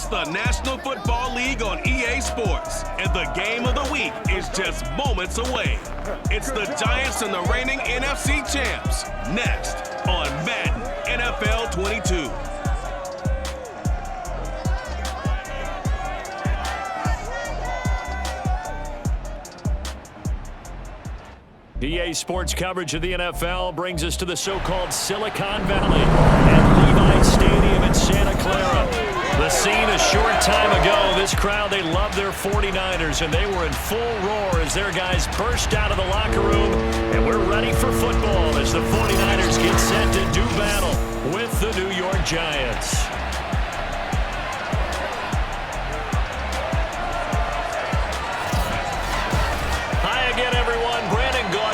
It's the National Football League on EA Sports, and the game of the week is just moments away. It's the Giants and the reigning NFC champs, next on Madden NFL 22. EA Sports coverage of the NFL brings us to the so-called Silicon Valley at Levi Stadium in Santa Clara. The scene a short time ago. This crowd, they love their 49ers, and they were in full roar as their guys burst out of the locker room. And we're ready for football as the 49ers get set to do battle with the New York Giants.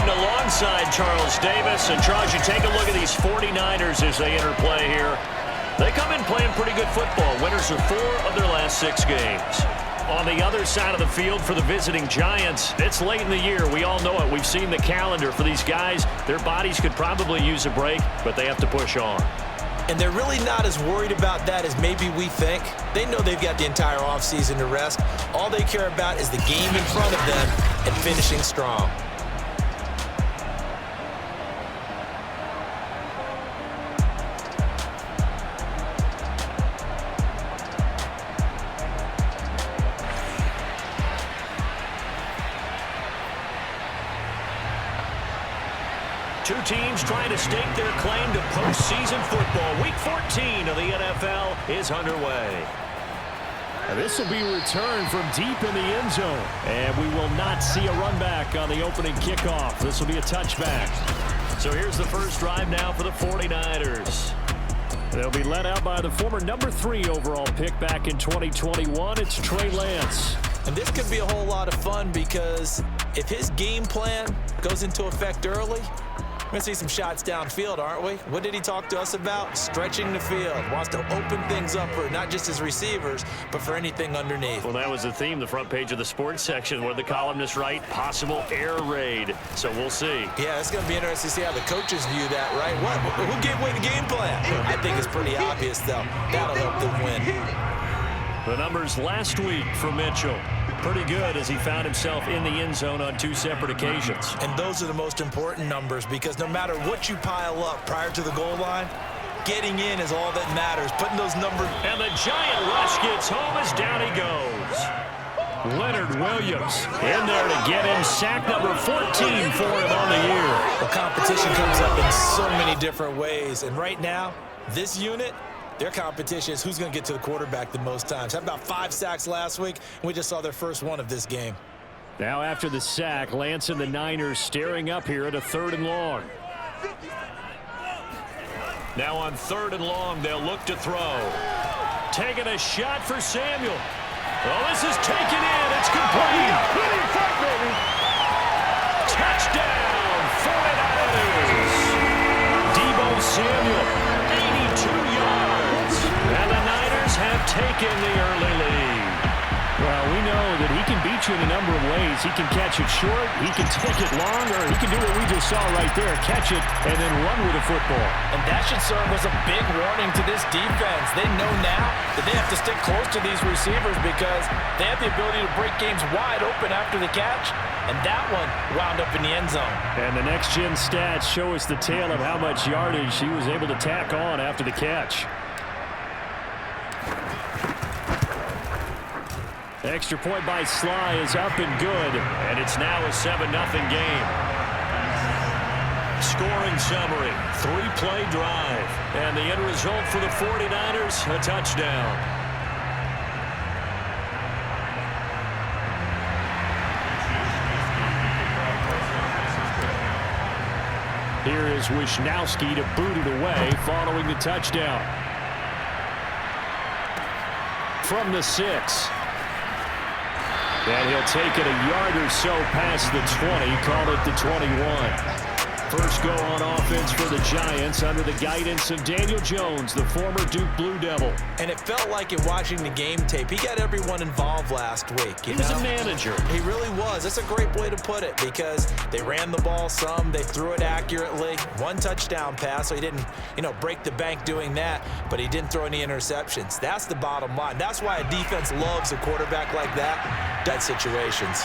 Alongside Charles Davis. And Charles, you take a look at these 49ers as they interplay here. They come in playing pretty good football. Winners of 4 of their last 6 games. On the other side of the field for the visiting Giants, it's late in the year. We all know it. We've seen the calendar for these guys. Their bodies could probably use a break, but they have to push on. And they're really not as worried about that as maybe we think. They know they've got the entire offseason to rest. All they care about is the game in front of them and finishing strong. Two teams trying to stake their claim to postseason football. Week 14 of the NFL is underway. And this will be a return from deep in the end zone. And we will not see a run back on the opening kickoff. This will be a touchback. So here's the first drive now for the 49ers. They'll be led out by the former number 3 overall pick back in 2021. It's Trey Lance. And this could be a whole lot of fun because if his game plan goes into effect early, we're going to see some shots downfield, aren't we? What did he talk to us about? Stretching the field. Wants to open things up for not just his receivers, but for anything underneath. Well, that was the theme, the front page of the sports section, where the columnists write, possible air raid. So we'll see. Yeah, it's going to be interesting to see how the coaches view that, right? Who gave away the game plan? I think it's pretty obvious, though. That'll help them win. The numbers last week for Mitchell. Pretty good as he found himself in the end zone on 2 separate occasions. And those are the most important numbers because no matter what you pile up prior to the goal line, getting in is all that matters. Putting those numbers. And the Giant rush gets home as down he goes. Leonard Williams in there to get him sack number 14 for him on the year. Well, competition comes up in so many different ways. And right now, this unit, their competition is who's going to get to the quarterback the most times. Had about 5 sacks last week, and we just saw their first one of this game. Now after the sack, Lance and the Niners staring up here at a 3rd and long. Now on 3rd and long, they'll look to throw. Taking a shot for Samuel. Oh, this is taken in. It's complete. Touchdown, 49ers. Deebo Samuel, 82 yards. And the Niners have taken the early lead. Well, we know that he can beat you in a number of ways. He can catch it short, he can take it long, or he can do what we just saw right there, catch it and then run with the football. And that should serve as a big warning to this defense. They know now that they have to stick close to these receivers because they have the ability to break games wide open after the catch, and that one wound up in the end zone. And the next-gen stats show us the tale of how much yardage he was able to tack on after the catch. Extra point by Sly is up and good. And it's now a 7-0 game. Scoring summary, 3-play drive. And the end result for the 49ers, a touchdown. Here is Wisnowski to boot it away following the touchdown. From the 6. And he'll take it a yard or so past the 20, call it the 21. First go on offense for the Giants under the guidance of Daniel Jones, the former Duke Blue Devil. And it felt like in watching the game tape, he got everyone involved last week. He was a manager. He really was. That's a great way to put it because they ran the ball some, they threw it accurately. One touchdown pass, so he didn't, break the bank doing that, but he didn't throw any interceptions. That's the bottom line. That's why a defense loves a quarterback like that situations.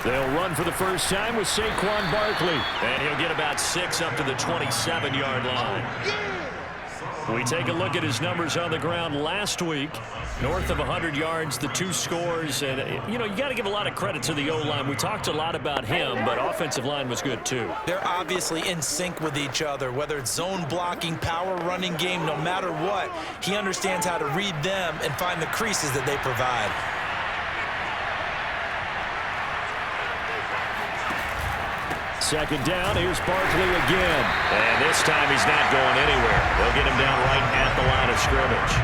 They'll run for the first time with Saquon Barkley. And he'll get about 6 up to the 27-yard line. We take a look at his numbers on the ground last week. North of 100 yards, the 2 scores. And, you got to give a lot of credit to the O-line. We talked a lot about him, but offensive line was good, too. They're obviously in sync with each other, whether it's zone blocking, power running game, no matter what. He understands how to read them and find the creases that they provide. Second down, here's Barkley again. And this time he's not going anywhere. They'll get him down right at the line of scrimmage.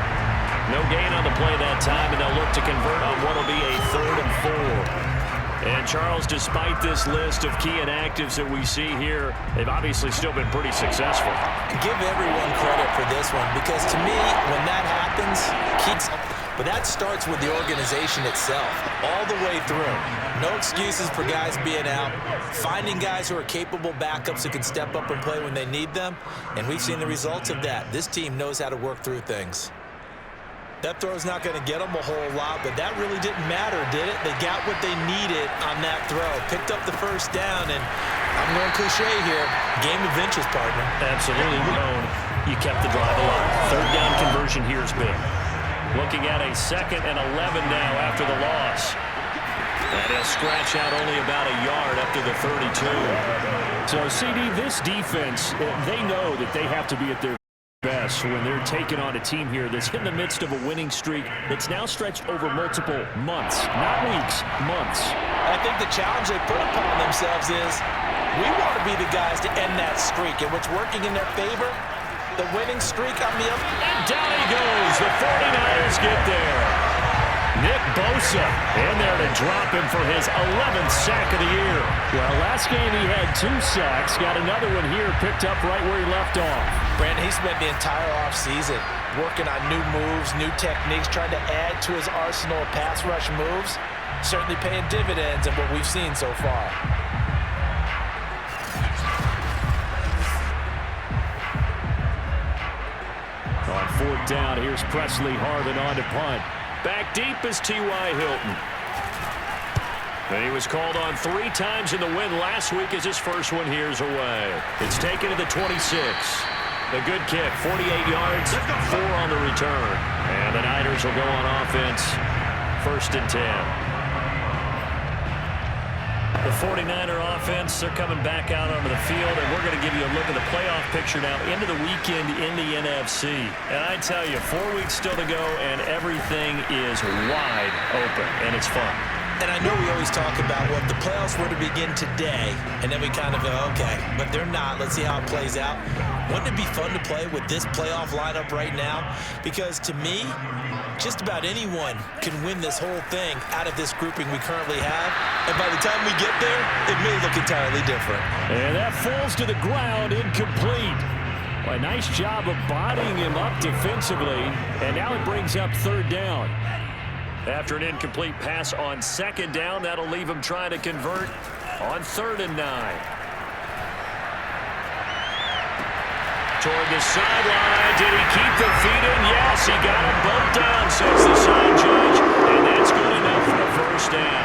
No gain on the play that time, and they'll look to convert on what will be a 3rd and 4. And Charles, despite this list of key inactives that we see here, they've obviously still been pretty successful. Give everyone credit for this one because to me, when that happens, but that starts with the organization itself, all the way through. No excuses for guys being out, finding guys who are capable backups who can step up and play when they need them, and we've seen the results of that. This team knows how to work through things. That throw's not going to get them a whole lot, but that really didn't matter, did it? They got what they needed on that throw, picked up the first down, and I'm going cliche here, game of inches, partner. Absolutely known. You kept the drive alive. 3rd down conversion here is big. Looking at a 2nd and 11 now after the loss. And he'll scratch out only about a yard up to the 32. So, CD, this defense, they know that they have to be at their best when they're taking on a team here that's in the midst of a winning streak that's now stretched over multiple months, not weeks, months. I think the challenge they put upon themselves is we want to be the guys to end that streak, and what's working in their favor, the winning streak on the other. And down he goes. The 49ers get there. Nick Bosa in there to drop him for his 11th sack of the year. Well, last game he had 2 sacks. Got another one here picked up right where he left off. Brandon, he spent the entire offseason working on new moves, new techniques, trying to add to his arsenal of pass rush moves. Certainly paying dividends in what we've seen so far. On 4th down, here's Presley Harvin on to punt. Back deep is T.Y. Hilton. And he was called on 3 times in the win last week as his first one here's away. It's taken to the 26. A good kick, 48 yards, 4 on the return. And the Niners will go on offense, 1st and 10. The 49er offense, they're coming back out onto the field, and we're going to give you a look at the playoff picture now into the weekend in the NFC. And I tell you, 4 weeks still to go, and everything is wide open, and it's fun. And I know we always talk about, well, if the playoffs were to begin today, and then we kind of go, okay, but they're not. Let's see how it plays out. Wouldn't it be fun to play with this playoff lineup right now? Because to me, just about anyone can win this whole thing out of this grouping we currently have. And by the time we get there, it may look entirely different. And that falls to the ground, incomplete. Well, a nice job of bodying him up defensively. And now it brings up 3rd down. After an incomplete pass on 2nd down, that'll leave him trying to convert on 3rd and 9. Toward the sideline. Did he keep the feet in? Yes, he got them both down, says the sign judge. And that's good enough for a 1st down.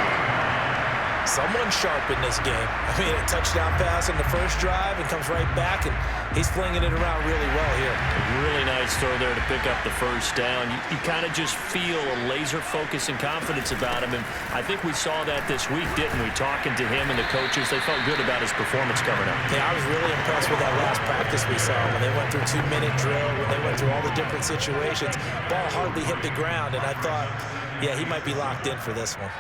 Someone sharp in this game. I mean, a touchdown pass on the first drive and comes right back, and he's flinging it around really well here. A really nice throw there to pick up the 1st down. You kind of just feel a laser focus and confidence about him, and I think we saw that this week, didn't we? Talking to him and the coaches, they felt good about his performance coming up. Yeah, I was really impressed with that last practice we saw when they went through 2-minute drill, when they went through all the different situations. Ball hardly hit the ground, and I thought, yeah, he might be locked in for this one.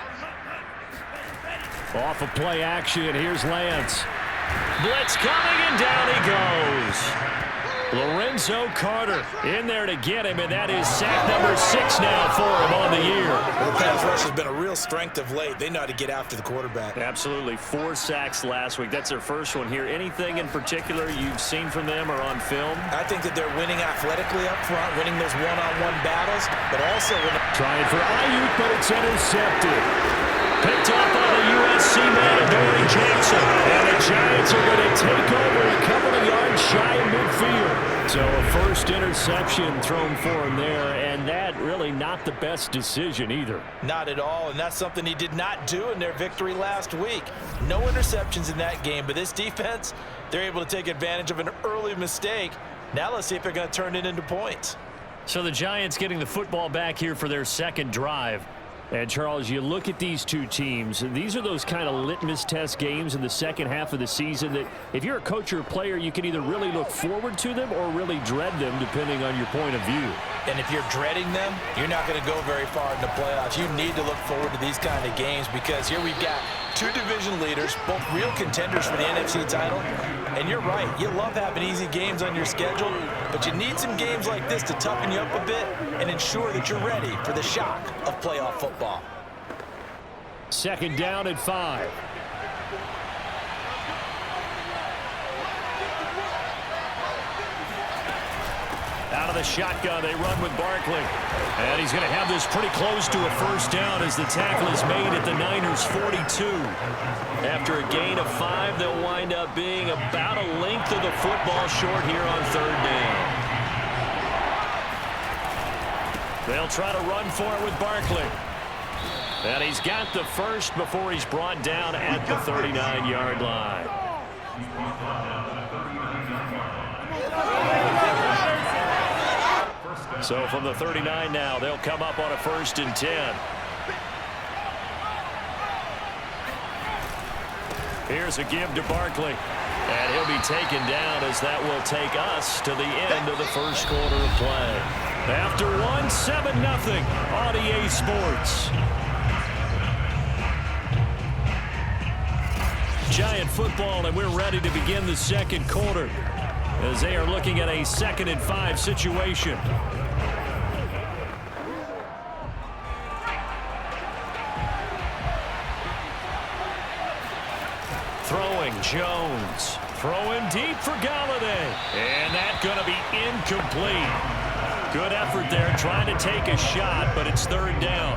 Off of play action, here's Lance. Blitz coming, and down he goes. Lorenzo Carter in there to get him, and that is sack number 6 now for him on the year. The pass rush has been a real strength of late. They know how to get after the quarterback. Absolutely. 4 sacks last week. That's their first one here. Anything in particular you've seen from them or on film? I think that they're winning athletically up front, winning those one-on-one battles, but also Trying for Ayuk, but it's intercepted. Picked up by the USC man, Dory Jackson. And the Giants are going to take over a couple of yards shy of midfield. So a first interception thrown for him there, and that really not the best decision either. Not at all, and that's something he did not do in their victory last week. No interceptions in that game, but this defense, they're able to take advantage of an early mistake. Now let's see if they're going to turn it into points. So the Giants getting the football back here for their second drive. And, Charles, you look at these two teams, and these are those kind of litmus test games in the second half of the season that if you're a coach or a player, you can either really look forward to them or really dread them, depending on your point of view. And if you're dreading them, you're not going to go very far in the playoffs. You need to look forward to these kind of games because here we've got 2 division leaders, both real contenders for the NFC title. And you're right, you love having easy games on your schedule, but you need some games like this to toughen you up a bit and ensure that you're ready for the shock of playoff football. Second down at 5. Out of the shotgun, they run with Barkley. And he's going to have this pretty close to a first down as the tackle is made at the Niners' 42. After a gain of 5, they'll wind up being about a length of the football short here on third down. They'll try to run for it with Barkley. And he's got the first before he's brought down at the 39-yard line. So from the 39 now, they'll come up on a 1st and 10. Here's a give to Barkley. And he'll be taken down as that will take us to the end of the first quarter of play. After 1, 7-0 on EA Sports. Giant football, and we're ready to begin the second quarter as they are looking at a 2nd and 5 situation. Throwing Jones. Throwing deep for Galladay. And that's going to be incomplete. Good effort there trying to take a shot, but it's 3rd down.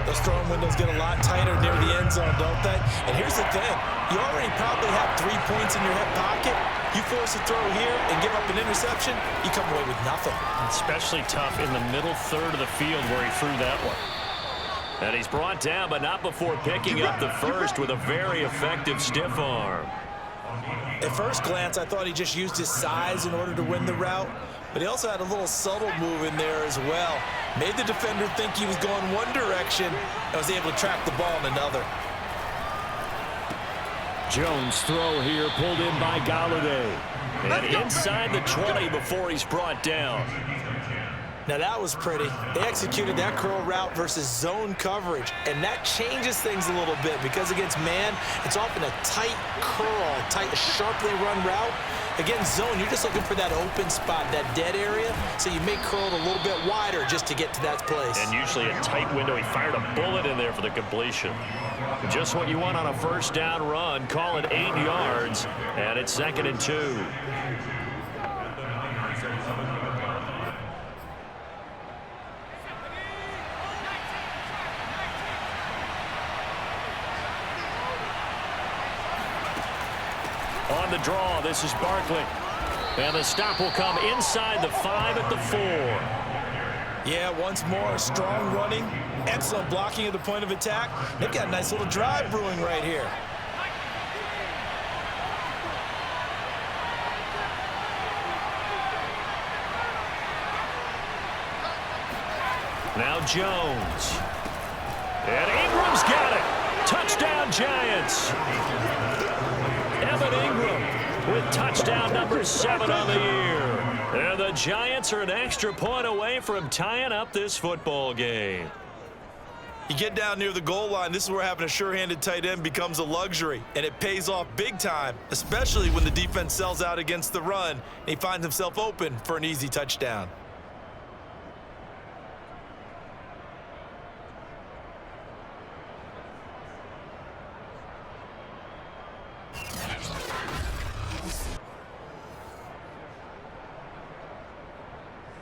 Those throwing windows get a lot tighter near the end zone, don't they? And here's the thing. You already probably have 3 points in your hip pocket. You force a throw here and give up an interception, you come away with nothing. Especially tough in the middle third of the field where he threw that one. And he's brought down, but not before picking up the first with a very effective stiff arm. At first glance, I thought he just used his size in order to win the route, but he also had a little subtle move in there as well. Made the defender think he was going one direction and was able to track the ball in another. Jones' throw here pulled in by Galladay. And inside the 20 before he's brought down. Now that was pretty. They executed that curl route versus zone coverage, and that changes things a little bit because against man, it's often a tight curl, tight, sharply run route. Against zone, you're just looking for that open spot, that dead area, so you may curl it a little bit wider just to get to that place. And usually a tight window. He fired a bullet in there for the completion. Just what you want on a first down run. Call it 8 yards, and it's 2nd and 2. On the draw, this is Barkley. And the stop will come inside the 5 at the 4. Yeah, once more, strong running, excellent blocking at the point of attack. They've got a nice little drive brewing right here. Now Jones. And Ingram's got it. Touchdown, Giants. Evan Ingram with touchdown number 7 on the year. And the Giants are an extra point away from tying up this football game. You get down near the goal line, this is where having a sure-handed tight end becomes a luxury, and it pays off big time, especially when the defense sells out against the run, and he finds himself open for an easy touchdown.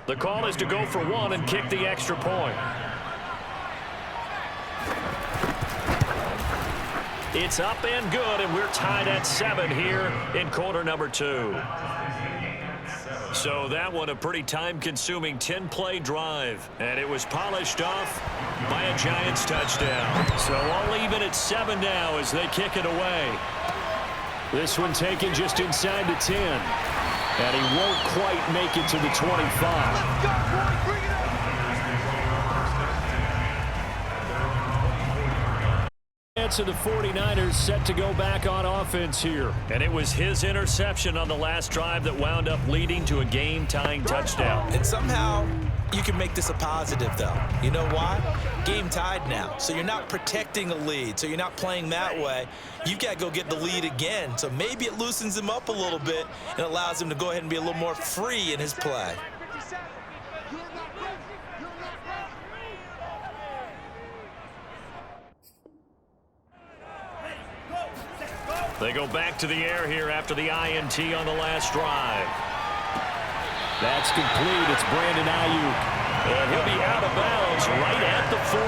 The call is to go for one and kick the extra point. It's up and good, and we're tied at 7 here in quarter number 2. So that one a pretty time-consuming 10-play drive, and it was polished off by a Giants touchdown. So all even at 7 now as they kick it away. This one taken just inside the 10. And he won't quite make it to the 25. Let's go, boy. Bring it up. To the 49ers set to go back on offense here. And it was his interception on the last drive that wound up leading to a game-tying touchdown. And somehow you can make this a positive, though. You know why? Game tied now. So you're not protecting a lead. So you're not playing that way. You've got to go get the lead again. So maybe it loosens him up a little bit and allows him to go ahead and be a little more free in his play. They go back to the air here after the INT on the last drive. That's complete. It's Brandon Ayuk. And he'll be out of bounds right at the 40.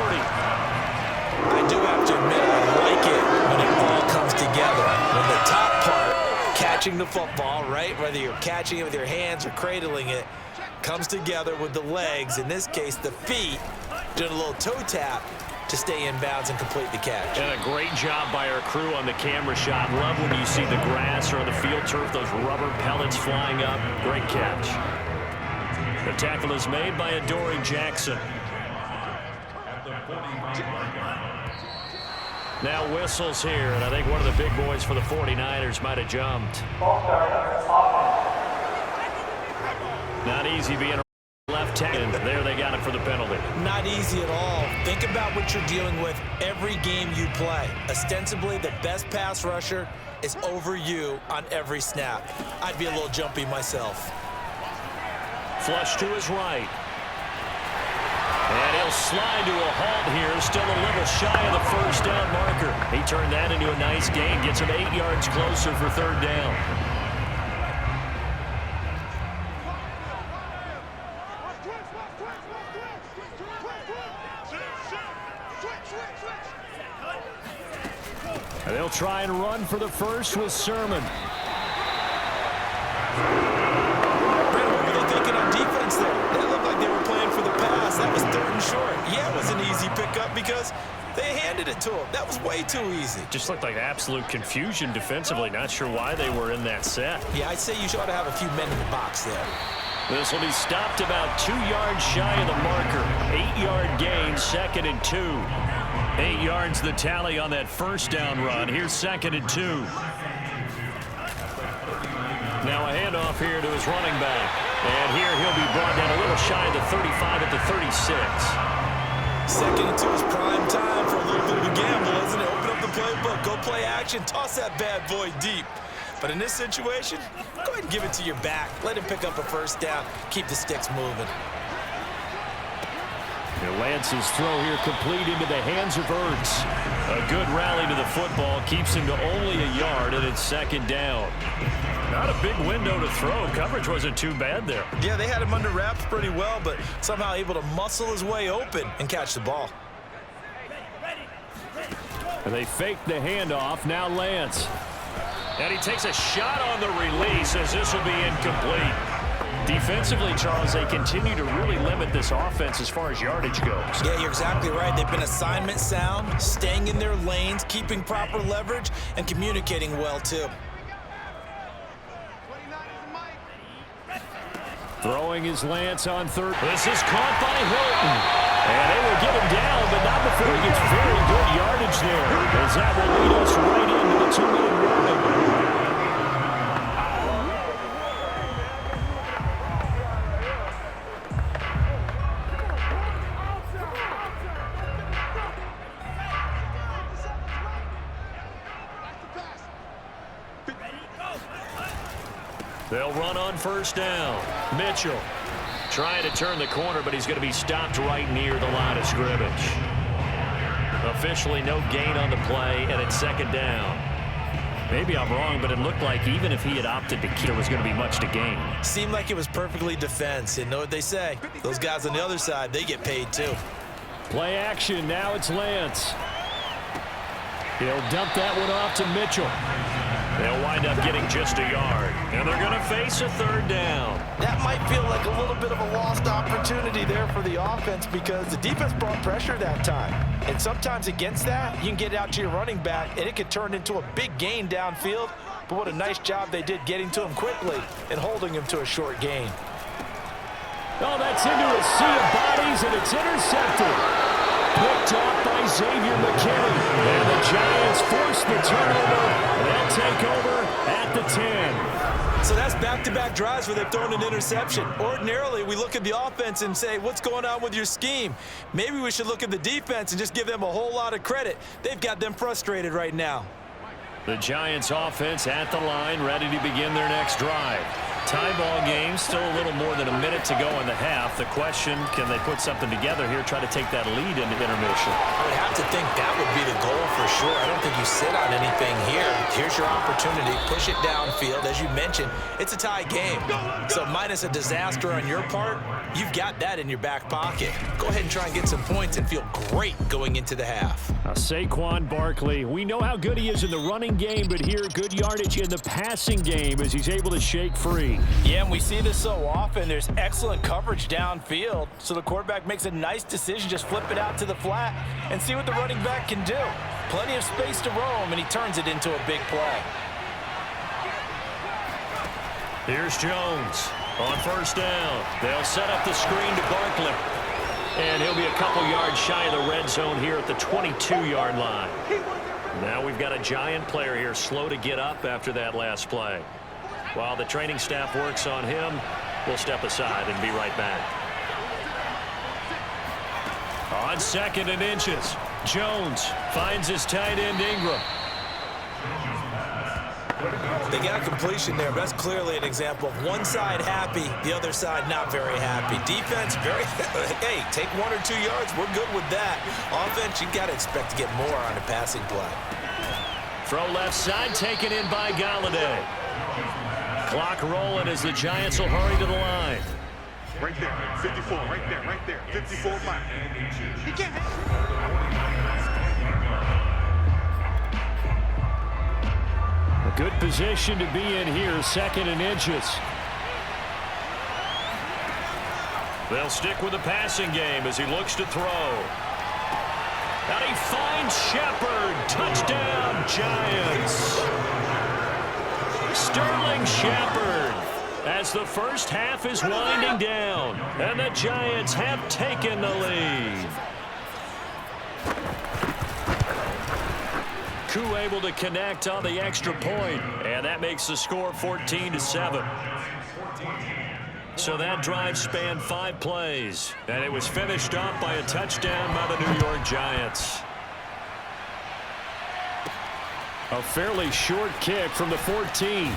I do have to admit, I like it when it all comes together. When the top part, catching the football, right, whether you're catching it with your hands or cradling it, comes together with the legs, in this case the feet, doing a little toe tap to stay in bounds and complete the catch. And a great job by our crew on the camera shot. Love when you see the grass or the field turf, those rubber pellets flying up. Great catch. The tackle is made by Adoree Jackson. Now whistles here, and I think one of the big boys for the 49ers might have jumped. Not easy being left tackle. There they got it for the penalty. Not easy at all. Think about what you're dealing with every game you play. Ostensibly, the best pass rusher is over you on every snap. I'd be a little jumpy myself. Flush to his right. And he'll slide to a halt here, still a little shy of the first down marker. He turned that into a nice gain, gets him 8 yards closer for third down. And they'll try and run for the first with Sermon. What were they thinking on defense there? They looked like they were playing for the pass. That was 3rd and short. Yeah, it was an easy pickup because they handed it to him. That was way too easy. Just looked like absolute confusion defensively. Not sure why they were in that set. Yeah, I'd say you ought to have a few men in the box there. This will be stopped about 2 yards shy of the marker. 8-yard gain, 2nd and 2. 8 yards the tally on that first down run. Here's 2nd and 2. Now a handoff here to his running back. And here he'll be brought down a little shy of the 35 at the 36. 2nd and 2 is prime time for a little bit of a gamble, isn't it? Open up the playbook, go play action, toss that bad boy deep. But in this situation, go ahead and give it to your back. Let him pick up a first down. Keep the sticks moving. And Lance's throw here complete into the hands of Ertz. A good rally to the football keeps him to only a yard, and it's 2nd down. Not a big window to throw. Coverage wasn't too bad there. Yeah, they had him under wraps pretty well, but somehow able to muscle his way open and catch the ball. And they fake the handoff. Now Lance. And he takes a shot on the release as this will be incomplete. Defensively, Charles, they continue to really limit this offense as far as yardage goes. Yeah, you're exactly right. They've been assignment sound, staying in their lanes, keeping proper leverage, and communicating well, too. Throwing his Lance on 3rd. This is caught by Hilton. And they will get him down, but not before he gets very good yardage there. As that will lead us right into the 2-minute warning. They'll run on first down. Mitchell trying to turn the corner, but he's going to be stopped right near the line of scrimmage. Officially no gain on the play, and it's second down. Maybe I'm wrong, but it looked like even if he had opted to keep, there was going to be much to gain. Seemed like it was perfectly defense. And know what they say? Those guys on the other side, they get paid too. Play action. Now it's Lance. He'll dump that one off to Mitchell. They'll wind up getting just a yard, and they're going to face a third down. That might feel like a little bit of a lost opportunity there for the offense because the defense brought pressure that time. And sometimes against that, you can get out to your running back, and it could turn into a big gain downfield. But what a nice job they did getting to him quickly and holding him to a short gain. Oh, that's into a sea of bodies, and it's intercepted. Picked off by Xavier McKinney. And the Giants force the turnover. They'll take over at the 10. So that's back-to-back drives where they've thrown an interception. Ordinarily, we look at the offense and say, what's going on with your scheme? Maybe we should look at the defense and just give them a whole lot of credit. They've got them frustrated right now. The Giants offense at the line, ready to begin their next drive. Tie ball game, still a little more than a minute to go in the half. The question, can they put something together here, try to take that lead into intermission? I would have to think that would be the goal for sure. I don't think you sit on anything here. Here's your opportunity. Push it downfield. As you mentioned, it's a tie game. So minus a disaster on your part, you've got that in your back pocket. Go ahead and try and get some points and feel great going into the half. Now, Saquon Barkley, we know how good he is in the running game, but here, good yardage in the passing game as he's able to shake free. Yeah, and we see this so often. There's excellent coverage downfield, so the quarterback makes a nice decision. Just flip it out to the flat and see what the running back can do. Plenty of space to roam, and he turns it into a big play. Here's Jones on first down. They'll set up the screen to Barkley. And he'll be a couple yards shy of the red zone here at the 22-yard line. Now we've got a Giant player here slow to get up after that last play. While the training staff works on him, we'll step aside and be right back. On 2nd and inches, Jones finds his tight end Ingram. They got a completion there, but that's clearly an example of one side happy, the other side not very happy. Defense, very, hey, take 1 or 2 yards, we're good with that. Offense, you got to expect to get more on a passing play. Throw left side, taken in by Galladay. Clock rolling as the Giants will hurry to the line. Right there, 54, right there, 54 back. He can't. A good position to be in here, 2nd and inches. They'll stick with the passing game as he looks to throw. And he finds Shepard. Touchdown, Giants. Sterling Shepard as the first half is winding down, and the Giants have taken the lead. Koo able to connect on the extra point, and that makes the score 14-7. So that drive spanned 5 plays, and it was finished off by a touchdown by the New York Giants. A fairly short kick from the 14.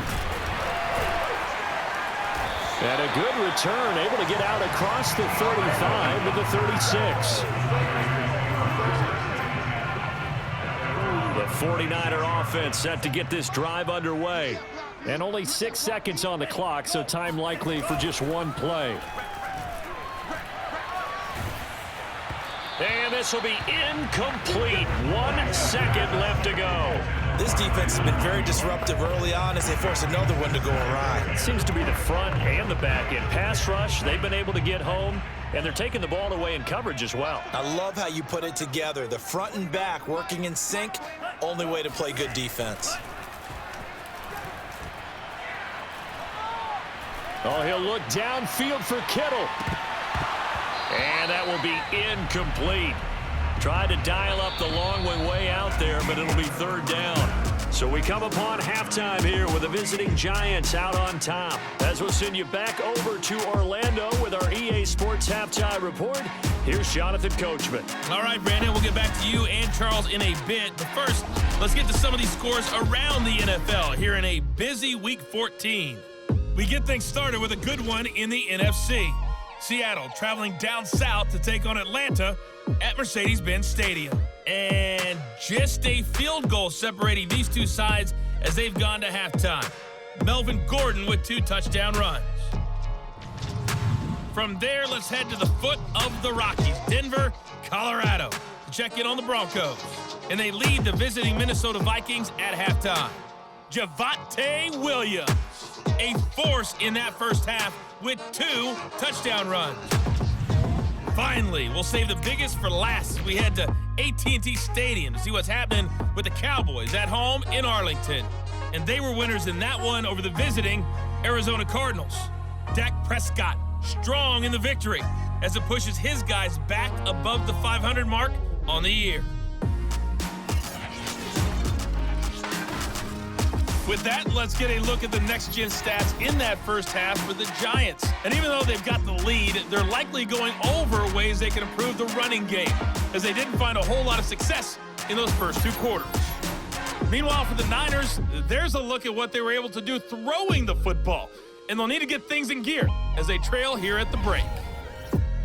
And a good return, able to get out across the 35 to the 36. The 49er offense set to get this drive underway. And only 6 seconds on the clock, so time likely for just 1 play. And this will be incomplete. 1 second left to go. This defense has been very disruptive early on as they force another one to go awry. It seems to be the front and the back end. Pass rush, they've been able to get home, and they're taking the ball away in coverage as well. I love how you put it together. The front and back working in sync, only way to play good defense. Oh, he'll look downfield for Kittle. And that will be incomplete. Tried to dial up the long one way out there, but it'll be 3rd down. So we come upon halftime here with the visiting Giants out on top. As we'll send you back over to Orlando with our EA Sports Halftime Report, here's Jonathan Coachman. All right, Brandon, we'll get back to you and Charles in a bit. But first, let's get to some of these scores around the NFL here in a busy Week 14. We get things started with a good one in the NFC. Seattle traveling down south to take on Atlanta at Mercedes-Benz Stadium. And just a field goal separating these two sides as they've gone to halftime. Melvin Gordon with 2 touchdown runs. From there, let's head to the foot of the Rockies, Denver, Colorado, to check in on the Broncos. And they lead the visiting Minnesota Vikings at halftime. Javonte Williams, a force in that first half with 2 touchdown runs. Finally, we'll save the biggest for last as we head to AT&T Stadium to see what's happening with the Cowboys at home in Arlington. And they were winners in that one over the visiting Arizona Cardinals. Dak Prescott strong in the victory as it pushes his guys back above the 500 mark on the year. With that, let's get a look at the next-gen stats in that first half for the Giants. And even though they've got the lead, they're likely going over ways they can improve the running game, as they didn't find a whole lot of success in those first 2 quarters. Meanwhile, for the Niners, there's a look at what they were able to do throwing the football, and they'll need to get things in gear as they trail here at the break.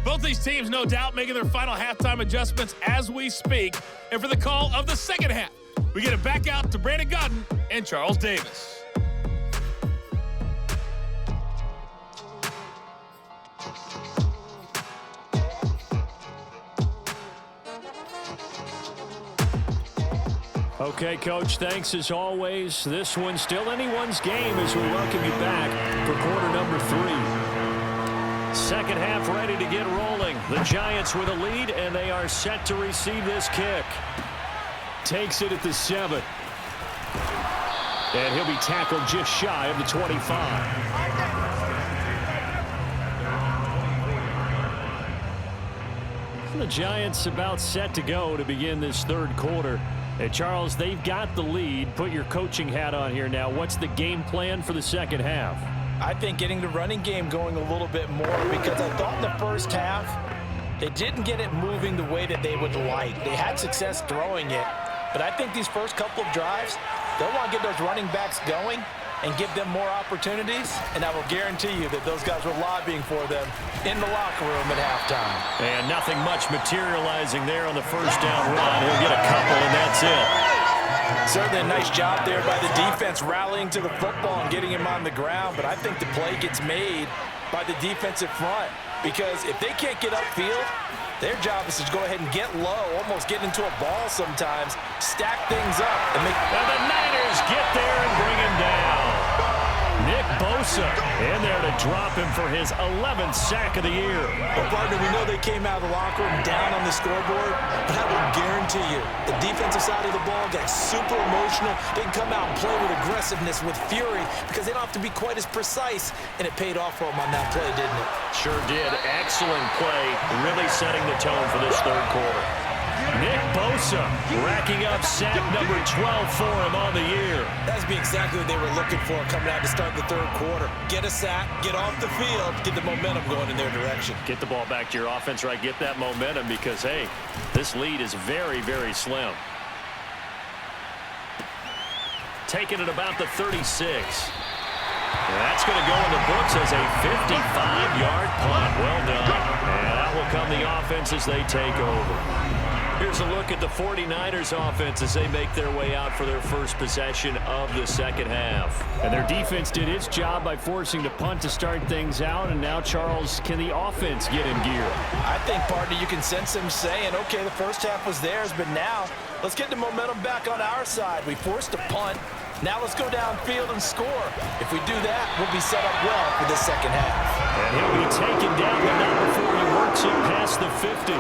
Both these teams, no doubt, making their final halftime adjustments as we speak. And for the call of the second half, we get it back out to Brandon Godden and Charles Davis. Okay, Coach, thanks as always. This one's still anyone's game as we welcome you back for quarter number 3. Second half ready to get rolling. The Giants with a lead, and they are set to receive this kick. Takes it at the 7. And he'll be tackled just shy of the 25. The Giants about set to go to begin this third quarter. Hey, Charles, they've got the lead. Put your coaching hat on here now. What's the game plan for the second half? I think getting the running game going a little bit more, because I thought in the first half they didn't get it moving the way that they would like. They had success throwing it, but I think these first couple of drives, they'll want to get those running backs going and give them more opportunities, and I will guarantee you that those guys were lobbying for them in the locker room at halftime. And nothing much materializing there on the first down run. He'll get a couple, and that's it. Certainly a nice job there by the defense rallying to the football and getting him on the ground, but I think the play gets made by the defensive front, because if they can't get upfield, their job is to go ahead and get low, almost get into a ball sometimes, stack things up. And the Niners get there and bring him down. Nick Bosa in there to drop him for his 11th sack of the year. Well, partner, we know they came out of the locker room down on the scoreboard, but I will guarantee you the defensive side of the ball got super emotional. They can come out and play with aggressiveness, with fury, because they don't have to be quite as precise, and it paid off for them on that play, didn't it? Sure did. Excellent play, really setting the tone for this third quarter. Nick Bosa racking up sack number 12 for him on the year. That's exactly what they were looking for coming out to start the third quarter. Get a sack, get off the field, get the momentum going in their direction. Get the ball back to your offense, right? Get that momentum, because, hey, this lead is very, very slim. Taking it about the 36. And that's going to go in the books as a 55-yard punt. Well done. And out will come the offense as they take over. Here's a look at the 49ers offense as they make their way out for their first possession of the second half. And their defense did its job by forcing the punt to start things out. And now, Charles, can the offense get in gear? I think, partner, you can sense them saying, okay, the first half was theirs, but now let's get the momentum back on our side. We forced a punt. Now let's go downfield and score. If we do that, we'll be set up well for the second half. And he'll be taken down, but not before he works it past the 50.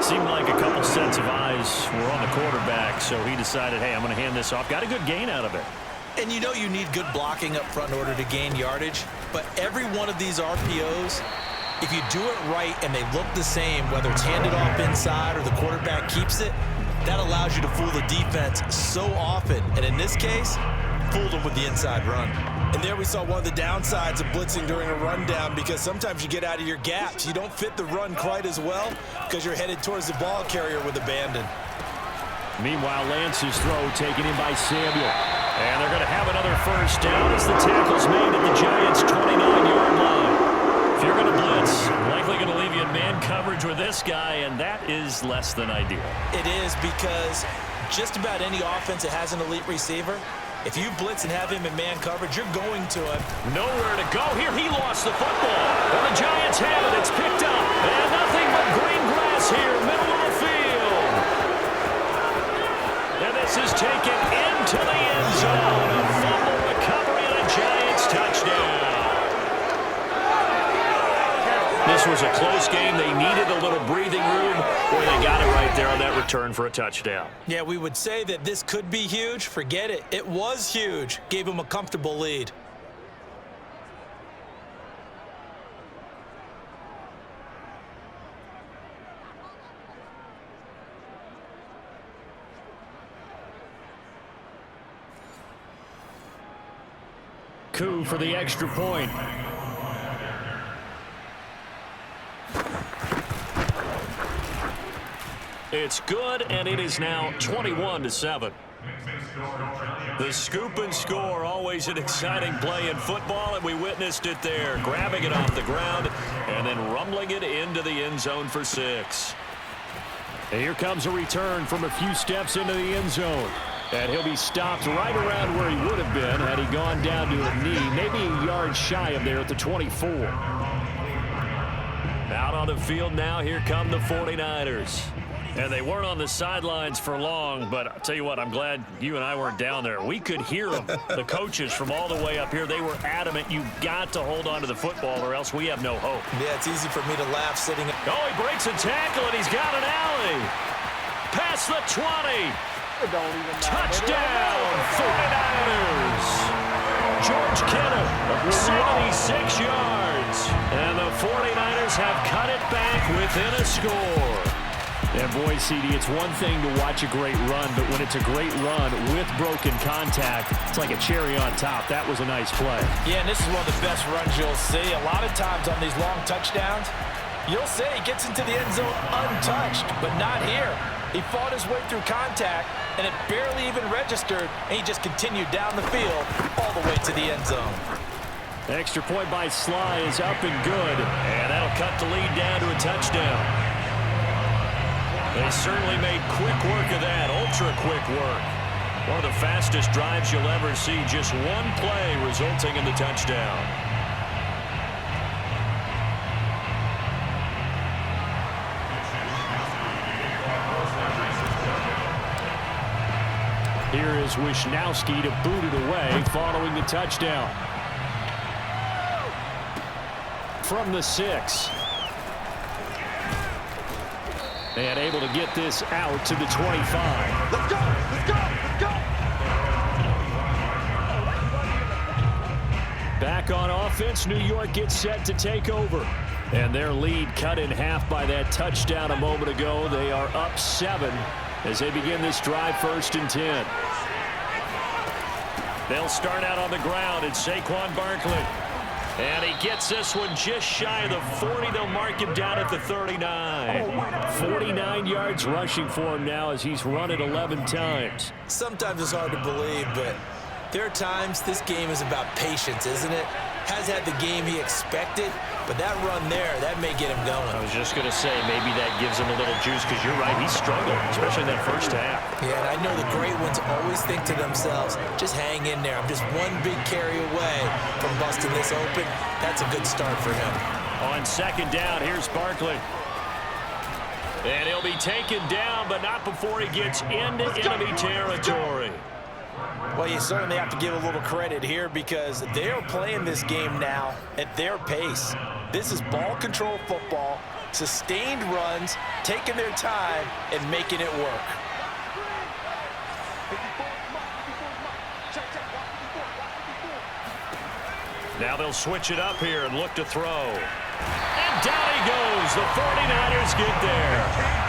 Seemed like a couple sets of eyes were on the quarterback, so he decided, hey, I'm going to hand this off. Got a good gain out of it. And you know you need good blocking up front in order to gain yardage, but every one of these RPOs, if you do it right and they look the same, whether it's handed off inside or the quarterback keeps it, that allows you to fool the defense so often. And in this case, fooled them with the inside run. And there we saw one of the downsides of blitzing during a rundown, because sometimes you get out of your gaps. You don't fit the run quite as well because you're headed towards the ball carrier with abandon. Meanwhile, Lance's throw taken in by Samuel. And they're going to have another first down as the tackle's made at the Giants' 29-yard line. If you're going to blitz, likely going to leave you in man coverage with this guy, and that is less than ideal. It is, because just about any offense that has an elite receiver, if you blitz and have him in man coverage, you're going to him. Nowhere to go here. He lost the football. And the Giants have it. It's picked up. And nothing but green grass here, middle of the field. And this is taken into the end zone. A fumble recovery and a Giants touchdown. This was a close game. They needed a little breathing room, or they got it right there on that return for a touchdown. Yeah, we would say that this could be huge. Forget it. It was huge. Gave him a comfortable lead. Coup for the extra point. It's good, and it is now 21-7. The scoop and score, always an exciting play in football, and we witnessed it there. Grabbing it off the ground and then rumbling it into the end zone for 6. And here comes a return from a few steps into the end zone. And he'll be stopped right around where he would have been had he gone down to a knee, maybe a yard shy of there at the 24. Out on the field now, here come the 49ers. And they weren't on the sidelines for long, but I'll tell you what, I'm glad you and I weren't down there. We could hear them, the coaches from all the way up here. They were adamant, you've got to hold on to the football or else we have no hope. Yeah, it's easy for me to laugh sitting. Oh, he breaks a tackle, and he's got an alley. Past the 20. Touchdown, 49ers. George Kittle, 76 yards. And the 49ers have cut it back within a score. And boy, CD, it's one thing to watch a great run, but when it's a great run with broken contact, it's like a cherry on top. That was a nice play. Yeah, and this is one of the best runs you'll see. A lot of times on these long touchdowns, you'll say he gets into the end zone untouched, but not here. He fought his way through contact, and it barely even registered, and he just continued down the field all the way to the end zone. Extra point by Sly is up and good. And that'll cut the lead down to a touchdown. They certainly made quick work of that, ultra-quick work. One of the fastest drives you'll ever see, just one play resulting in the touchdown. Here is Wisnowski to boot it away following the touchdown. From the 6. And able to get this out to the 25. Let's go! Let's go! Let's go! Back on offense, New York gets set to take over. And their lead cut in half by that touchdown a moment ago. They are up 7 as they begin this drive, 1st and 10. They'll start out on the ground. It's Saquon Barkley. And he gets this one just shy of the 40. They'll mark him down at the 39. 49 yards rushing for him now as he's run it 11 times. Sometimes it's hard to believe, but there are times this game is about patience, isn't it? Has had the game he expected, but that run there, that may get him going. I was just going to say, maybe that gives him a little juice, because you're right, he struggled, especially in that first half. Yeah, and I know the great ones always think to themselves, just hang in there. I'm just one big carry away from busting this open. That's a good start for him. On 2nd down, here's Barkley. And he'll be taken down, but not before he gets into enemy territory. Well, you certainly have to give a little credit here because they're playing this game now at their pace. This is ball control football, sustained runs, taking their time, and making it work. Now they'll switch it up here and look to throw. And down he goes. The 49ers get there.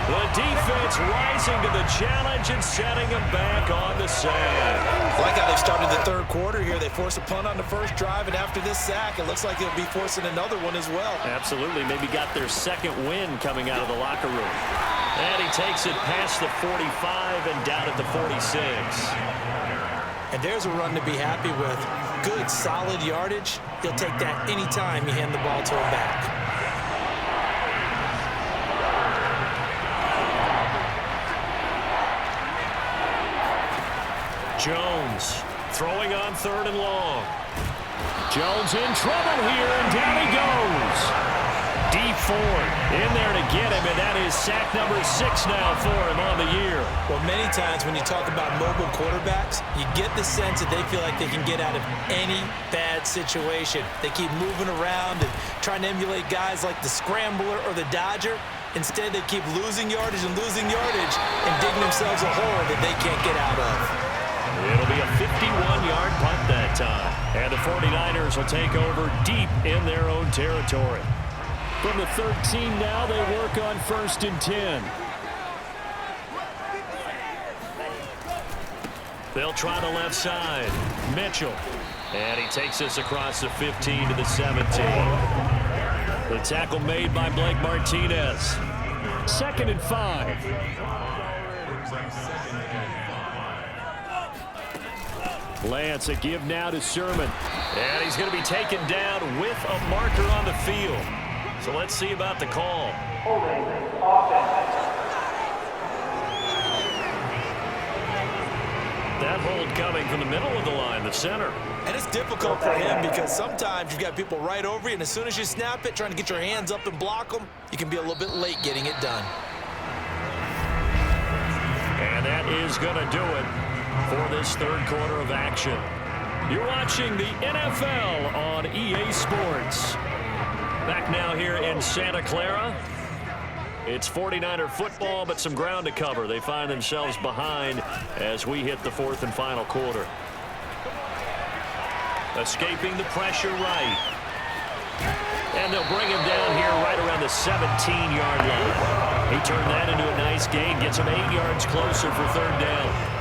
The defense rising to the challenge and setting them back on the sack. I like how they've started the 3rd quarter here. They force a punt on the first drive, and after this sack, it looks like they'll be forcing another one as well. Absolutely. Maybe got their 2nd win coming out of the locker room. And he takes it past the 45 and down at the 46. And there's a run to be happy with. Good, solid yardage. He'll take that anytime you hand the ball to him back. Jones throwing on 3rd and long. Jones in trouble here, and down he goes. Deep forward in there to get him, and that is sack number 6 now for him on the year. Well, many times when you talk about mobile quarterbacks, you get the sense that they feel like they can get out of any bad situation. They keep moving around and trying to emulate guys like the Scrambler or the Dodger. Instead, they keep losing yardage and digging themselves a hole that they can't get out of. It'll be a 51-yard punt that time. And the 49ers will take over deep in their own territory. From the 13 now, they work on 1st and 10. They'll try the left side. Mitchell. And he takes this across the 15 to the 17. The tackle made by Blake Martinez. 2nd and 5. Lance, a give now to Sermon. And he's going to be taken down with a marker on the field. So let's see about the call. That hold coming from the middle of the line, the center. And it's difficult for him because sometimes you've got people right over you, and as soon as you snap it, trying to get your hands up and block them, you can be a little bit late getting it done. And that is going to do it for this 3rd quarter of action. You're watching the NFL on EA Sports. Back now here in Santa Clara. It's 49er football, but some ground to cover. They find themselves behind as we hit the 4th and final quarter. Escaping the pressure right. And they'll bring him down here right around the 17-yard line. He turned that into a nice gain, gets him 8 yards closer for 3rd down.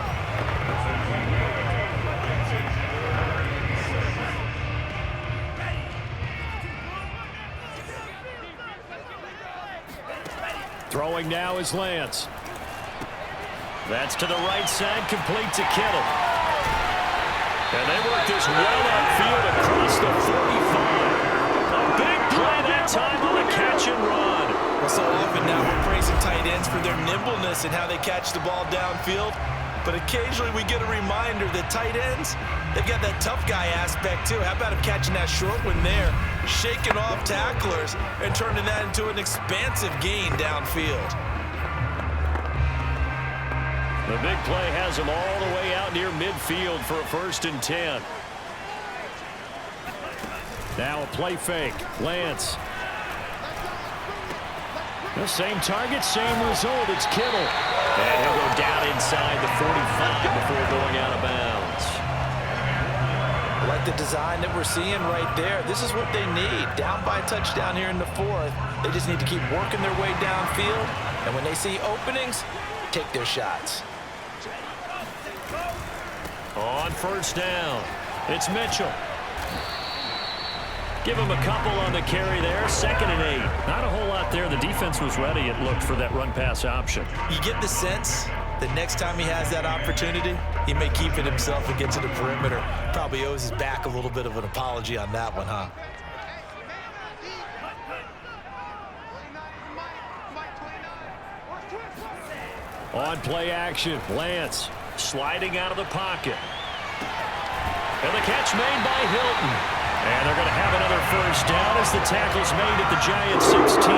Throwing now is Lance. That's to the right side, complete to Kittle. And they work this well upfield across the 45. A big play that time on a catch and run. Well, so often now we're praising tight ends for their nimbleness and how they catch the ball downfield. But occasionally we get a reminder that tight ends, they've got that tough guy aspect too. How about him catching that short one there, shaking off tacklers, and turning that into an expansive gain downfield. The big play has him all the way out near midfield for a 1st and 10. Now a play fake. Lance. The same target, same result. It's Kittle. And he'll go down inside the 45 before going out of bounds. I like the design that we're seeing right there. This is what they need. Down by a touchdown here in the 4th. They just need to keep working their way downfield. And when they see openings, take their shots. On 1st down, it's Mitchell. Give him a couple on the carry there. 2nd and 8. Not a whole lot there. The defense was ready, it looked, for that run-pass option. You get the sense that next time he has that opportunity, he may keep it himself and get to the perimeter. Probably owes his back a little bit of an apology on that one, huh? On play action, Lance sliding out of the pocket. And the catch made by Hilton. And they're going to have another 1st down as the tackle's made at the Giants 16.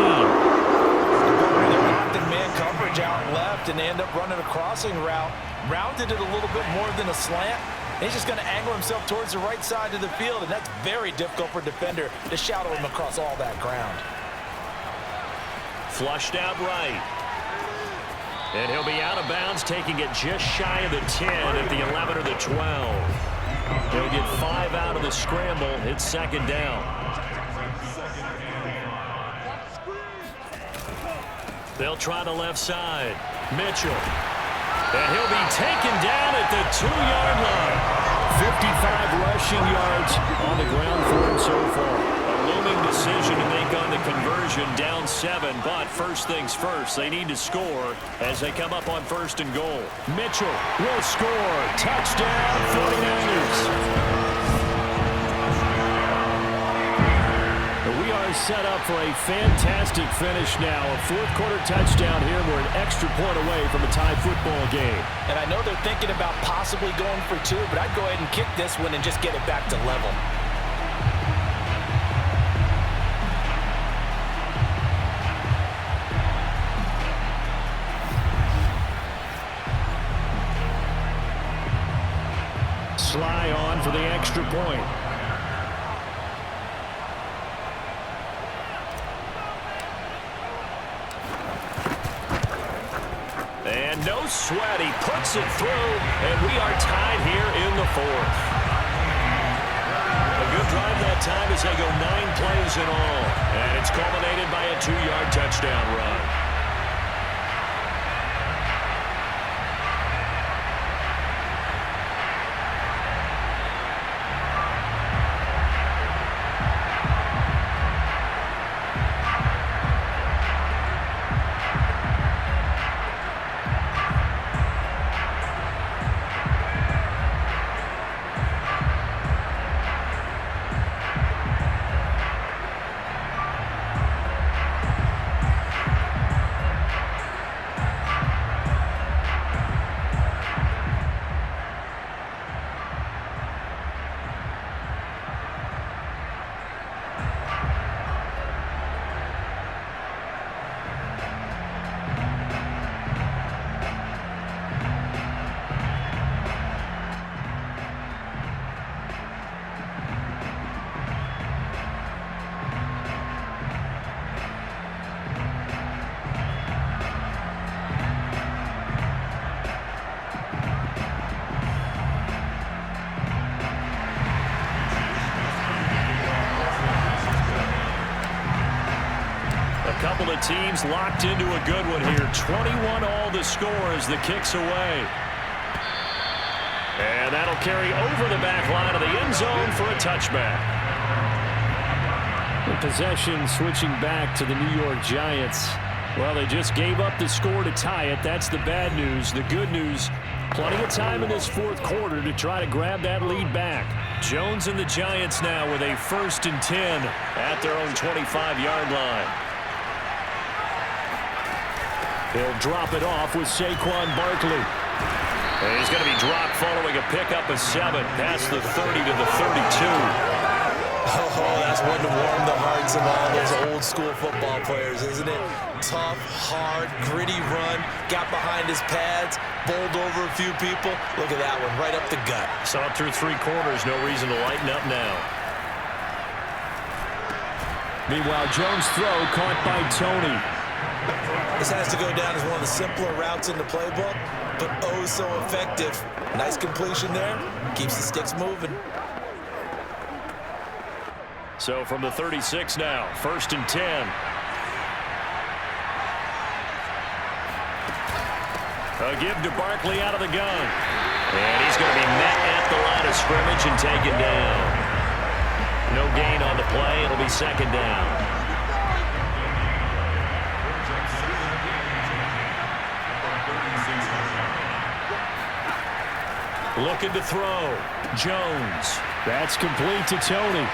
They locked in man coverage out left, and they end up running a crossing route. Rounded it a little bit more than a slant. And he's just going to angle himself towards the right side of the field, and that's very difficult for a defender to shadow him across all that ground. Flushed out right. And he'll be out of bounds, taking it just shy of the 10 at the 11 or the 12. He'll get 5 out of the scramble. It's 2nd down. They'll try the left side. Mitchell. And he'll be taken down at the 2-yard line. 55 rushing yards on the ground for him so far. A looming decision to make on the conversion, down 7. But first things first, they need to score as they come up on 1st and goal. Mitchell will score. Touchdown, 49ers. We are set up for a fantastic finish now. A fourth-quarter touchdown here. We're an extra point away from a tie football game. And I know they're thinking about possibly going for 2, but I'd go ahead and kick this one and just get it back to level. Sly on for the extra point. And no sweat, he puts it through, and we are tied here in the 4th. A good drive that time as they go 9 plays in all, and it's culminated by a 2-yard touchdown run. Couple of teams locked into a good one here. 21 all the score as the kick's away. And that'll carry over the back line of the end zone for a touchback. The possession switching back to the New York Giants. Well, they just gave up the score to tie it. That's the bad news. The good news, plenty of time in this 4th quarter to try to grab that lead back. Jones and the Giants now with a 1st and 10 at their own 25-yard line. He'll drop it off with Saquon Barkley. And he's going to be dropped following a pickup of 7 past the 30 to the 32. Oh, that's one to warm the hearts of all those old-school football players, isn't it? Tough, hard, gritty run, got behind his pads, bowled over a few people. Look at that one, right up the gut. Saw it through 3 quarters, no reason to lighten up now. Meanwhile, Jones' throw caught by Tony. This has to go down as one of the simpler routes in the playbook, but oh so effective. Nice completion there. Keeps the sticks moving. So from the 36 now, 1st and 10. A give to Barkley out of the gun. And he's going to be met at the line of scrimmage and taken down. No gain on the play. It'll be 2nd down. Looking to throw. Jones. That's complete to Tony.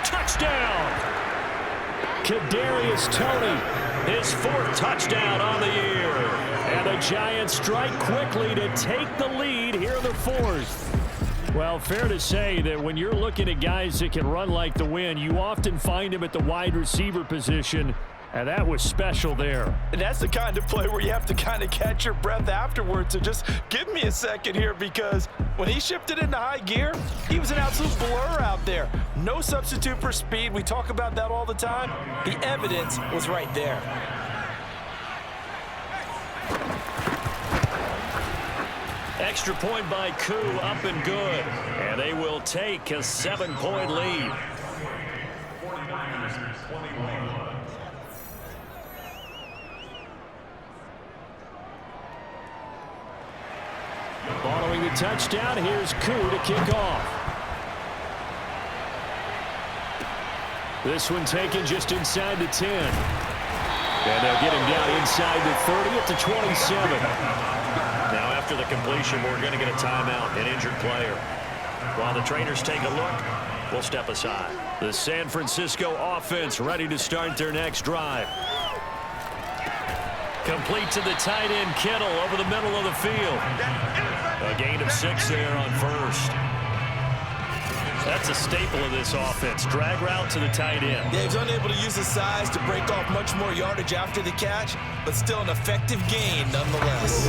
Touchdown! Kadarius Toney, his 4th touchdown on the year. And the Giants strike quickly to take the lead here in the 4th. Well, fair to say that when you're looking at guys that can run like the wind, you often find them at the wide receiver position. And that was special there. And that's the kind of play where you have to kind of catch your breath afterwards. So just give me a second here, because when he shifted into high gear, he was an absolute blur out there. No substitute for speed. We talk about that all the time. The evidence was right there. Extra point by Koo, up and good. And they will take a 7-point lead. Following the touchdown, here's Koo to kick off. This one taken just inside the 10. And they'll get him down inside the 30 at the 27. Now after the completion, we're going to get a timeout, an injured player. While the trainers take a look, we'll step aside. The San Francisco offense ready to start their next drive. Complete to the tight end, Kittle, over the middle of the field. A gain of 6 there on first. That's a staple of this offense. Drag route to the tight end. Yeah, he's unable to use his size to break off much more yardage after the catch, but still an effective gain nonetheless.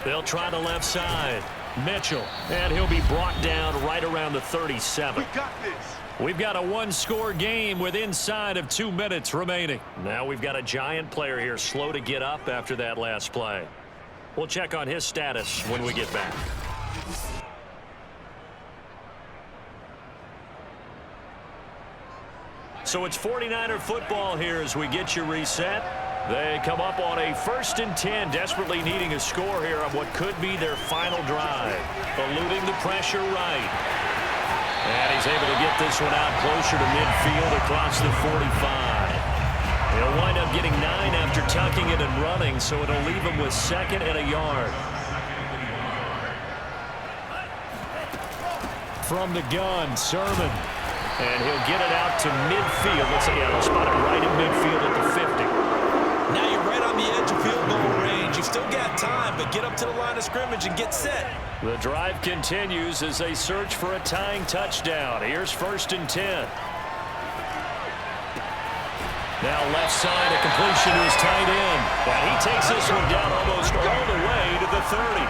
They'll try the left side. Mitchell, and he'll be brought down right around the 37. We got this. We've got a one-score game with inside of 2 minutes remaining. Now we've got a giant player here slow to get up after that last play. We'll check on his status when we get back. So it's 49er football here as we get you reset. They come up on a 1st and 10, desperately needing a score here on what could be their final drive. Eluding the pressure right. And he's able to get this one out closer to midfield across the 45. He'll wind up getting 9 after tucking it and running, so it'll leave him with 2nd and a yard. From the gun, Sermon. And he'll get it out to midfield. Looks like he'll spot it right in midfield at the 50. Now you're right on the edge of field goal range. You've still got time, but get up to the line of scrimmage and get set. The drive continues as they search for a tying touchdown. Here's 1st and 10. Now left side, a completion to his tight end. And he takes this one down almost all the way to the 30.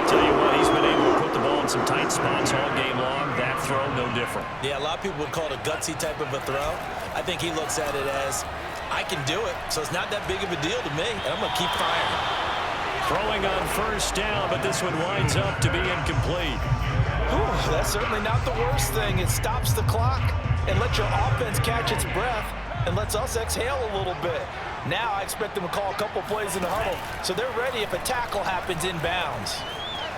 Tell you what, he's been able to put the ball in some tight spots all game long. That throw, no different. Yeah, a lot of people would call it a gutsy type of a throw. I think he looks at it as, I can do it, so it's not that big of a deal to me, and I'm going to keep firing. Throwing on 1st down, but this one winds up to be incomplete. Whew, that's certainly not the worst thing. It stops the clock and lets your offense catch its breath and lets us exhale a little bit. Now I expect them to call a couple plays in the huddle, so they're ready if a tackle happens inbounds.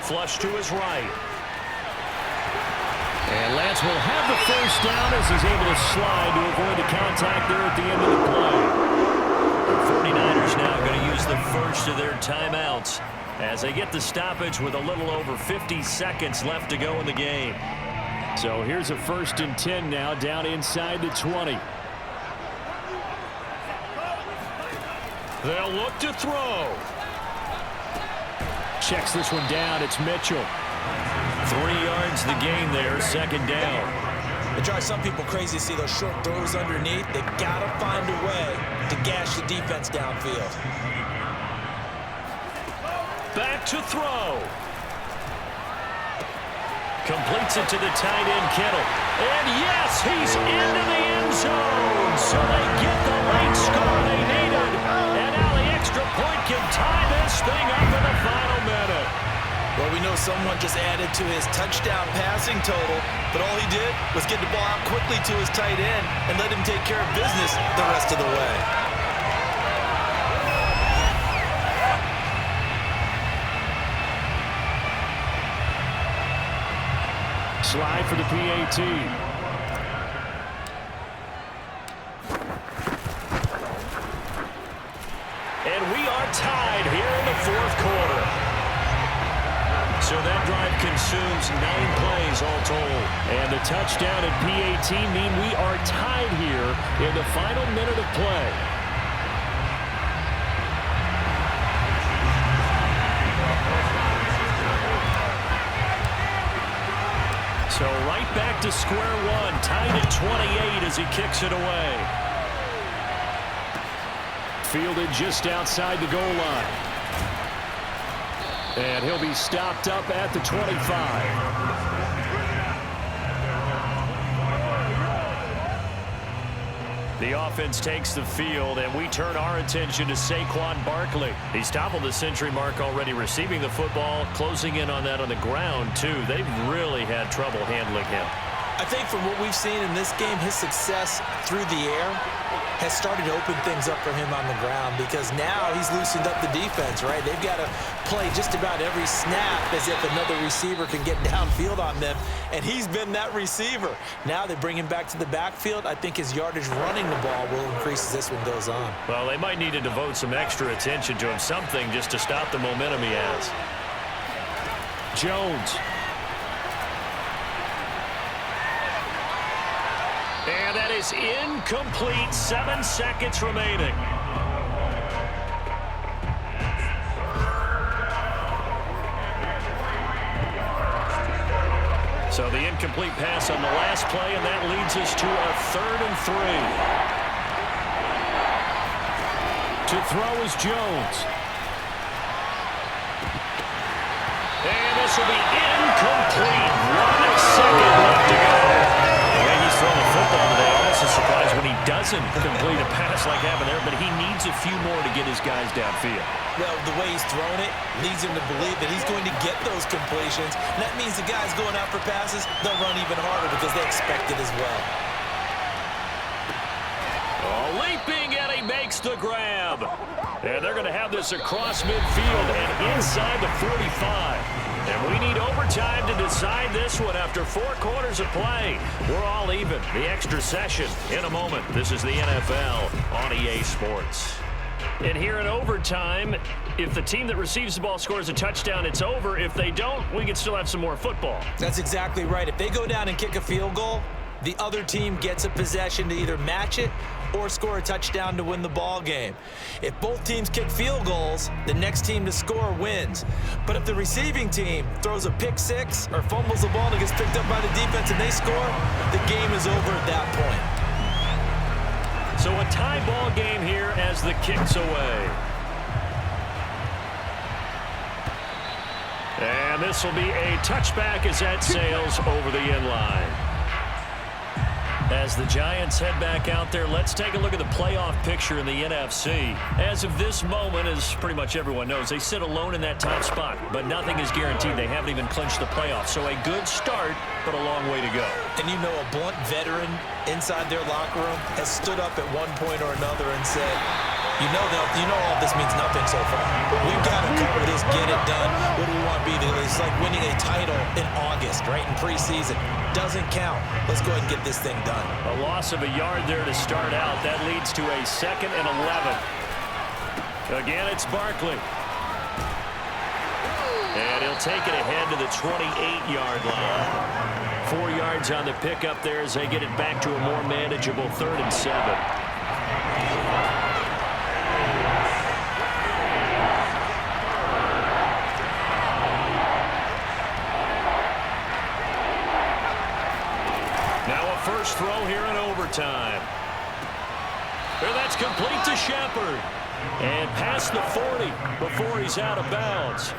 Flush to his right. And Lance will have the 1st down as he's able to slide to avoid the contact there at the end of the play. The 49ers now going to use the first of their timeouts as they get the stoppage with a little over 50 seconds left to go in the game. So here's a 1st and 10 now down inside the 20. They'll look to throw. Checks this one down. It's Mitchell. 3 yards the gain there, 2nd down. It drives some people crazy to see those short throws underneath. They've got to find a way to gash the defense downfield. Back to throw. Completes it to the tight end, Kittle. And yes, he's into the end zone. So they get the late score they needed. And now the extra point can tie this thing up in the final minute. Well, we know someone just added to his touchdown passing total, but all he did was get the ball out quickly to his tight end and let him take care of business the rest of the way. Slide for the PAT. And we are tied here in the 4th quarter. So that drive consumes 9 plays all told. And the touchdown at PAT mean we are tied here in the final minute of play. So right back to square one, tied at 28 as he kicks it away. Fielded just outside the goal line. And he'll be stopped up at the 25. The offense takes the field, and we turn our attention to Saquon Barkley. He's toppled the century mark already receiving the football, closing in on that on the ground, too. They've really had trouble handling him. I think from what we've seen in this game, his success through the air has started to open things up for him on the ground because now he's loosened up the defense, right? They've got to play just about every snap as if another receiver can get downfield on them, and he's been that receiver. Now they bring him back to the backfield. I think his yardage running the ball will increase as this one goes on. Well, they might need to devote some extra attention to him, something just to stop the momentum he has. Jones. And that is incomplete. 7 seconds remaining. So the incomplete pass on the last play, and that leads us to a 3rd and 3. To throw is Jones. And this will be incomplete. 1 second left to go. He's throwing the football today. I'm also surprised when he doesn't complete a pass like happened there, but he needs a few more to get his guys downfield. Well, the way he's thrown it leads him to believe that he's going to get those completions. And that means the guys going out for passes, they'll run even harder because they expect it as well. Oh, leaping, and he makes the grab. And they're going to have this across midfield and inside the 45. And we need overtime to decide this one after 4 quarters of play. We're all even. The extra session in a moment. This is the NFL on EA Sports. And here in overtime, if the team that receives the ball scores a touchdown, it's over. If they don't, we can still have some more football. That's exactly right. If they go down and kick a field goal, the other team gets a possession to either match it or score a touchdown to win the ball game. If both teams kick field goals, the next team to score wins. But if the receiving team throws a pick six or fumbles the ball and gets picked up by the defense and they score, the game is over at that point. So a tie ball game here as the kick's away. And this will be a touchback as that sails over the end line. As the Giants head back out there, let's take a look at the playoff picture in the NFC. As of this moment, as pretty much everyone knows, they sit alone in that top spot, but nothing is guaranteed. They haven't even clinched the playoffs, so a good start, but a long way to go. And you know, a blunt veteran inside their locker room has stood up at one point or another and said, you know all this means nothing so far. We've got to cover this, get it done. What do we want to be? It's like winning a title in August, right, in preseason. Doesn't count. Let's go ahead and get this thing done. A loss of a yard there to start out. That leads to a 2nd and 11. Again, it's Barkley. And he'll take it ahead to the 28-yard line. 4 yards on the pickup there as they get it back to a more manageable 3rd and 7. First throw here in overtime. And that's complete to Shepard. And past the 40 before he's out of bounds.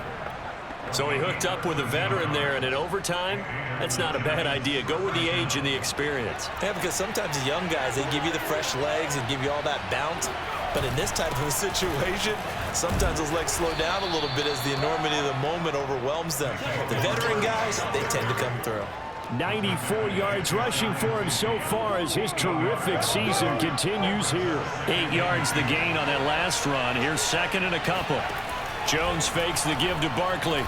So he hooked up with a veteran there, and in overtime, that's not a bad idea. Go with the age and the experience. Yeah, because sometimes the young guys, they give you the fresh legs and give you all that bounce. But in this type of a situation, sometimes those legs slow down a little bit as the enormity of the moment overwhelms them. The veteran guys, they tend to come through. 94 yards rushing for him so far as his terrific season continues here. 8 yards the gain on that last run. Here's 2nd and a couple. Jones fakes the give to Barkley.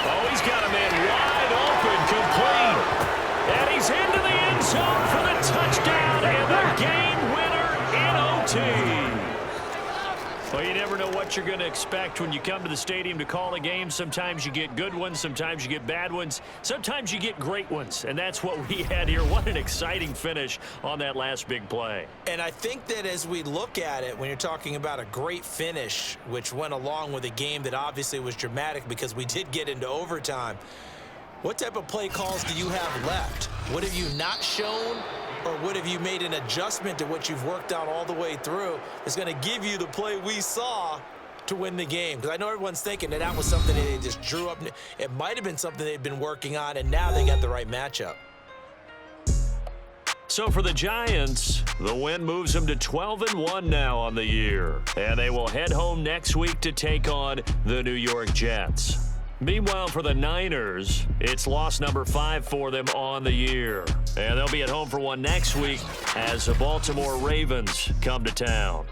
Oh, he's got a man wide open, complete. And he's into the end zone for the touchdown and the game winner in OT. Well, you never know what you're going to expect when you come to the stadium to call a game. Sometimes you get good ones. Sometimes you get bad ones. Sometimes you get great ones. And that's what we had here. What an exciting finish on that last big play. And I think that as we look at it, when you're talking about a great finish, which went along with a game that obviously was dramatic because we did get into overtime, what type of play calls do you have left? What have you not shown? Or what have you made an adjustment to what you've worked out all the way through that's going to give you the play we saw to win the game? Because I know everyone's thinking that was something that they just drew up. It might have been something they've been working on, and now they got the right matchup. So for the Giants, the win moves them to 12-1 now on the year. And they will head home next week to take on the New York Jets. Meanwhile, for the Niners, it's loss number 5 for them on the year. And they'll be at home for one next week as the Baltimore Ravens come to town.